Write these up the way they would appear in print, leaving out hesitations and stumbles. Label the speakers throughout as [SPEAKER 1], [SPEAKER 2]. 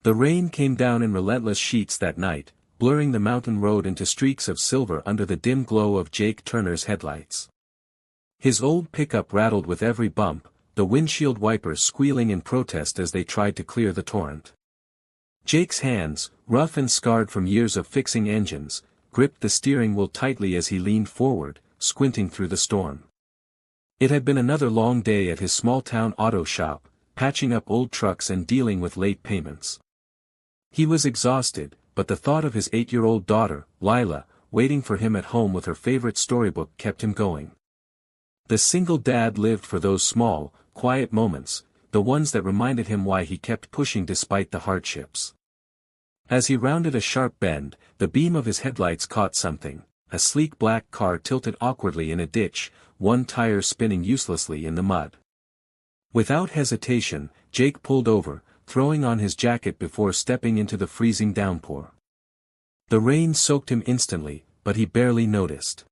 [SPEAKER 1] The rain came down in relentless sheets that night, blurring the mountain road into streaks of silver under the dim glow of Jake Turner's headlights. His old pickup rattled with every bump, the windshield wipers squealing in protest as they tried to clear the torrent. Jake's hands, rough and scarred from years of fixing engines, gripped the steering wheel tightly as he leaned forward, squinting through the storm. It had been another long day at his small-town auto shop, patching up old trucks and dealing with late payments. He was exhausted, but the thought of his 8-year-old daughter, Lila, waiting for him at home with her favorite storybook kept him going. The single dad lived for those small, quiet moments, the ones that reminded him why he kept pushing despite the hardships. As he rounded a sharp bend, the beam of his headlights caught something, a sleek black car tilted awkwardly in a ditch, one tire spinning uselessly in the mud. Without hesitation, Jake pulled over, throwing on his jacket before stepping into the freezing downpour. The rain soaked him instantly, but he barely noticed.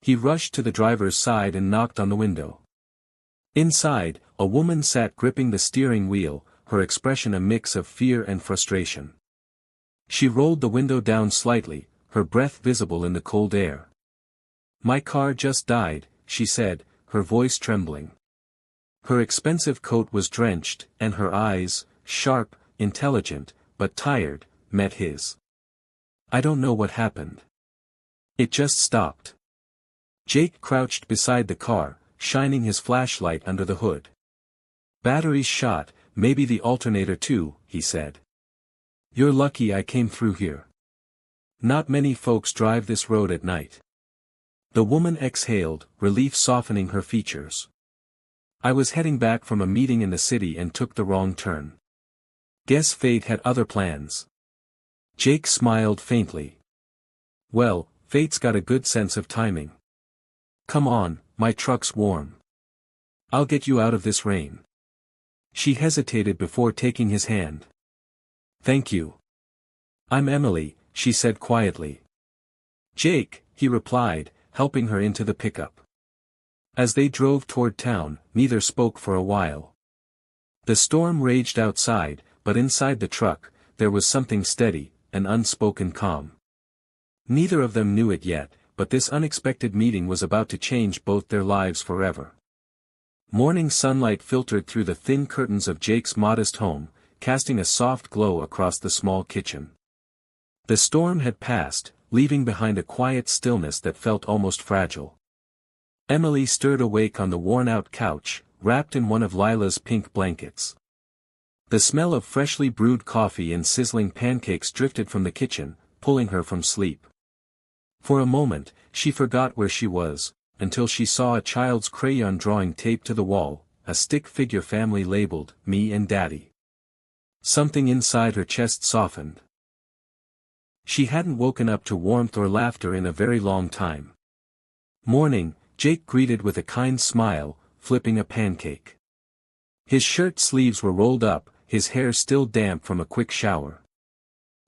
[SPEAKER 1] He rushed to the driver's side and knocked on the window. Inside, a woman sat gripping the steering wheel, her expression a mix of fear and frustration. She rolled the window down slightly, her breath visible in the cold air. "My car just died," she said, her voice trembling. Her expensive coat was drenched, and her eyes, sharp, intelligent, but tired, met his. "I don't know what happened. It just stopped." Jake crouched beside the car, shining his flashlight under the hood. "Batteries shot, maybe the alternator too," he said. "You're lucky I came through here. Not many folks drive this road at night." The woman exhaled, relief softening her features. "I was heading back from a meeting in the city and took the wrong turn. Guess fate had other plans." Jake smiled faintly. "Well, fate's got a good sense of timing. Come on, my truck's warm. I'll get you out of this rain." She hesitated before taking his hand. "Thank you. I'm Emily," she said quietly. "Jake," he replied, helping her into the pickup. As they drove toward town, neither spoke for a while. The storm raged outside, but inside the truck, there was something steady, an unspoken calm. Neither of them knew it yet, but this unexpected meeting was about to change both their lives forever. Morning sunlight filtered through the thin curtains of Jake's modest home, casting a soft glow across the small kitchen. The storm had passed, leaving behind a quiet stillness that felt almost fragile. Emily stirred awake on the worn-out couch, wrapped in one of Lila's pink blankets. The smell of freshly brewed coffee and sizzling pancakes drifted from the kitchen, pulling her from sleep. For a moment, she forgot where she was, until she saw a child's crayon drawing taped to the wall, a stick figure family labeled, "Me and Daddy." Something inside her chest softened. She hadn't woken up to warmth or laughter in a very long time. "Morning," Jake greeted with a kind smile, flipping a pancake. His shirt sleeves were rolled up, his hair still damp from a quick shower.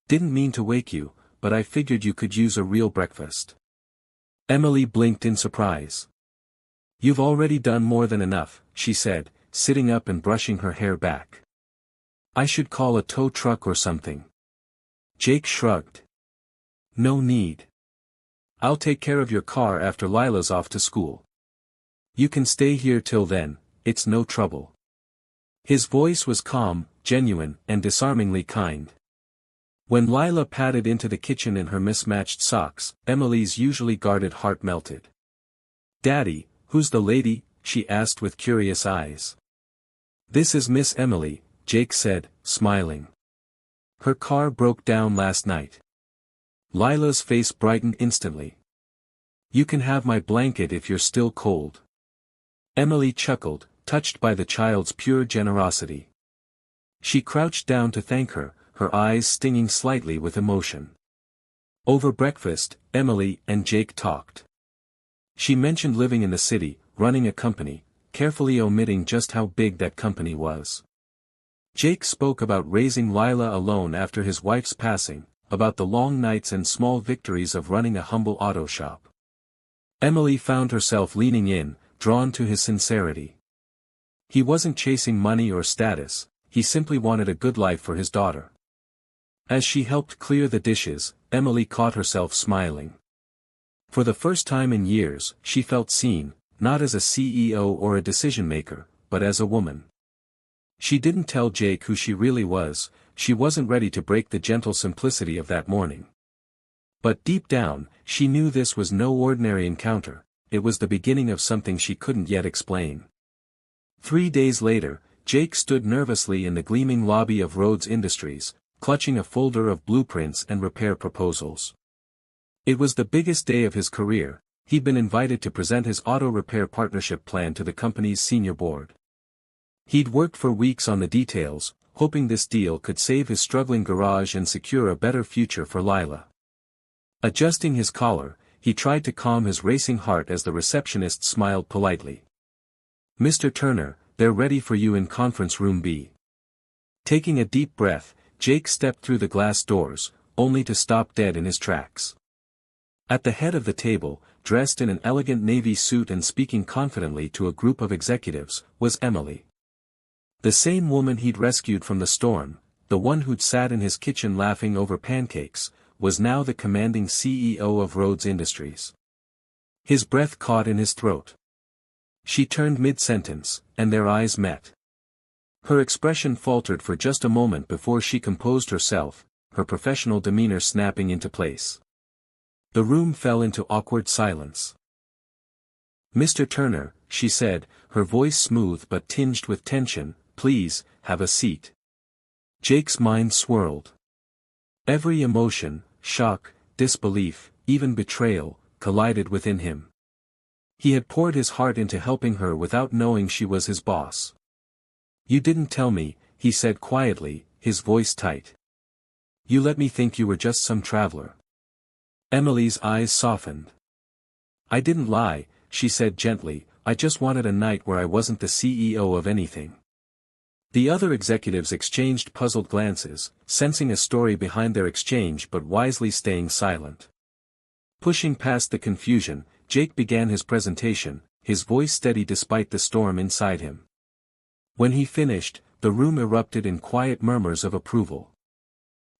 [SPEAKER 1] "Didn't mean to wake you, but I figured you could use a real breakfast." Emily blinked in surprise. "You've already done more than enough," she said, sitting up and brushing her hair back. "I should call a tow truck or something." Jake shrugged. "No need. I'll take care of your car after Lila's off to school. You can stay here till then, it's no trouble." His voice was calm, genuine, and disarmingly kind. When Lila padded into the kitchen in her mismatched socks, Emily's usually guarded heart melted. "Daddy, who's the lady?" she asked with curious eyes. "This is Miss Emily," Jake said, smiling. "Her car broke down last night." Lila's face brightened instantly. "You can have my blanket if you're still cold." Emily chuckled, touched by the child's pure generosity. She crouched down to thank her, her eyes stinging slightly with emotion. Over breakfast, Emily and Jake talked. She mentioned living in the city, running a company, carefully omitting just how big that company was. Jake spoke about raising Lila alone after his wife's passing, about the long nights and small victories of running a humble auto shop. Emily found herself leaning in, drawn to his sincerity. He wasn't chasing money or status, he simply wanted a good life for his daughter. As she helped clear the dishes, Emily caught herself smiling. For the first time in years, she felt seen, not as a CEO or a decision-maker, but as a woman. She didn't tell Jake who she really was, she wasn't ready to break the gentle simplicity of that morning. But deep down, she knew this was no ordinary encounter, it was the beginning of something she couldn't yet explain. 3 days later, Jake stood nervously in the gleaming lobby of Rhodes Industries, clutching a folder of blueprints and repair proposals. It was the biggest day of his career. He'd been invited to present his auto repair partnership plan to the company's senior board. He'd worked for weeks on the details, hoping this deal could save his struggling garage and secure a better future for Lila. Adjusting his collar, he tried to calm his racing heart as the receptionist smiled politely. "Mr. Turner, they're ready for you in conference room B." Taking a deep breath, Jake stepped through the glass doors, only to stop dead in his tracks. At the head of the table, dressed in an elegant navy suit and speaking confidently to a group of executives, was Emily. The same woman he'd rescued from the storm, the one who'd sat in his kitchen laughing over pancakes, was now the commanding CEO of Rhodes Industries. His breath caught in his throat. She turned mid-sentence, and their eyes met. Her expression faltered for just a moment before she composed herself, her professional demeanor snapping into place. The room fell into awkward silence. "Mr. Turner," she said, her voice smooth but tinged with tension, "please, have a seat." Jake's mind swirled. Every emotion, shock, disbelief, even betrayal, collided within him. He had poured his heart into helping her without knowing she was his boss. "You didn't tell me," he said quietly, his voice tight. "You let me think you were just some traveler." Emily's eyes softened. "I didn't lie," she said gently, "I just wanted a night where I wasn't the CEO of anything." The other executives exchanged puzzled glances, sensing a story behind their exchange but wisely staying silent. Pushing past the confusion, Jake began his presentation, his voice steady despite the storm inside him. When he finished, the room erupted in quiet murmurs of approval.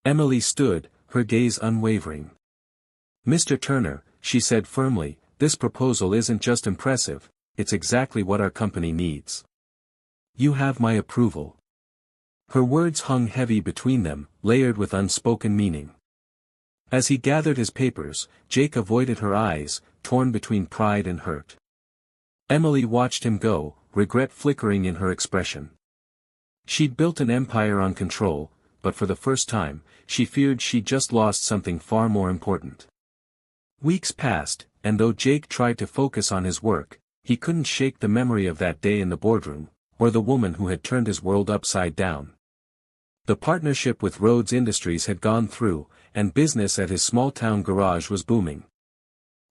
[SPEAKER 1] Emily stood, her gaze unwavering. "Mr. Turner," she said firmly, "this proposal isn't just impressive, it's exactly what our company needs. You have my approval." Her words hung heavy between them, layered with unspoken meaning. As he gathered his papers, Jake avoided her eyes, torn between pride and hurt. Emily watched him go, regret flickering in her expression. She'd built an empire on control, but for the first time, she feared she'd just lost something far more important. Weeks passed, and though Jake tried to focus on his work, he couldn't shake the memory of that day in the boardroom, or the woman who had turned his world upside down. The partnership with Rhodes Industries had gone through, and business at his small-town garage was booming.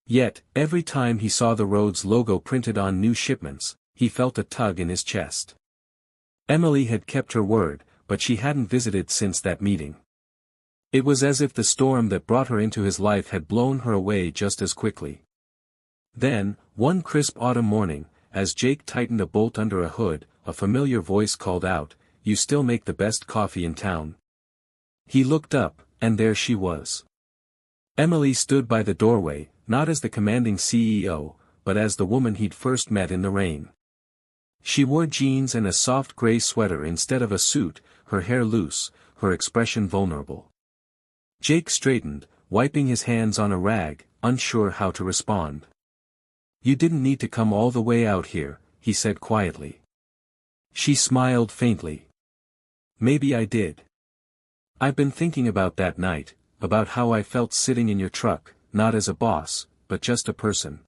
[SPEAKER 1] Yet, every time he saw the Rhodes logo printed on new shipments, he felt a tug in his chest. Emily had kept her word, but she hadn't visited since that meeting. It was as if the storm that brought her into his life had blown her away just as quickly. Then, one crisp autumn morning, as Jake tightened a bolt under a hood, a familiar voice called out, "You still make the best coffee in town." He looked up, and there she was. Emily stood by the doorway, not as the commanding CEO, but as the woman he'd first met in the rain. She wore jeans and a soft gray sweater instead of a suit, her hair loose, her expression vulnerable. Jake straightened, wiping his hands on a rag, unsure how to respond. "You didn't need to come all the way out here," he said quietly. She smiled faintly. "Maybe I did. I've been thinking about that night, about how I felt sitting in your truck, not as a boss, but just a person.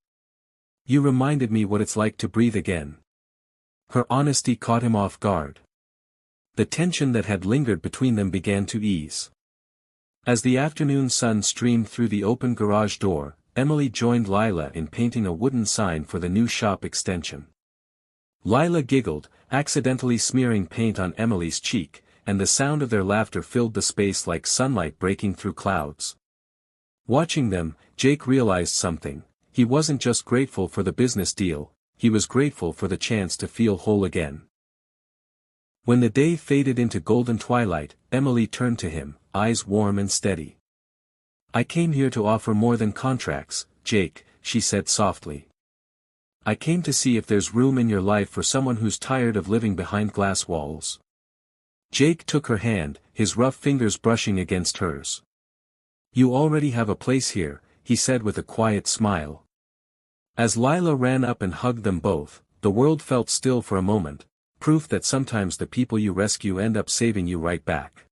[SPEAKER 1] You reminded me what it's like to breathe again." Her honesty caught him off guard. The tension that had lingered between them began to ease. As the afternoon sun streamed through the open garage door, Emily joined Lila in painting a wooden sign for the new shop extension. Lila giggled, accidentally smearing paint on Emily's cheek, and the sound of their laughter filled the space like sunlight breaking through clouds. Watching them, Jake realized something. He wasn't just grateful for the business deal, he was grateful for the chance to feel whole again. When the day faded into golden twilight, Emily turned to him, eyes warm and steady. "I came here to offer more than contracts, Jake," she said softly. "I came to see if there's room in your life for someone who's tired of living behind glass walls." Jake took her hand, his rough fingers brushing against hers. "You already have a place here," he said with a quiet smile. As Lila ran up and hugged them both, the world felt still for a moment, proof that sometimes the people you rescue end up saving you right back.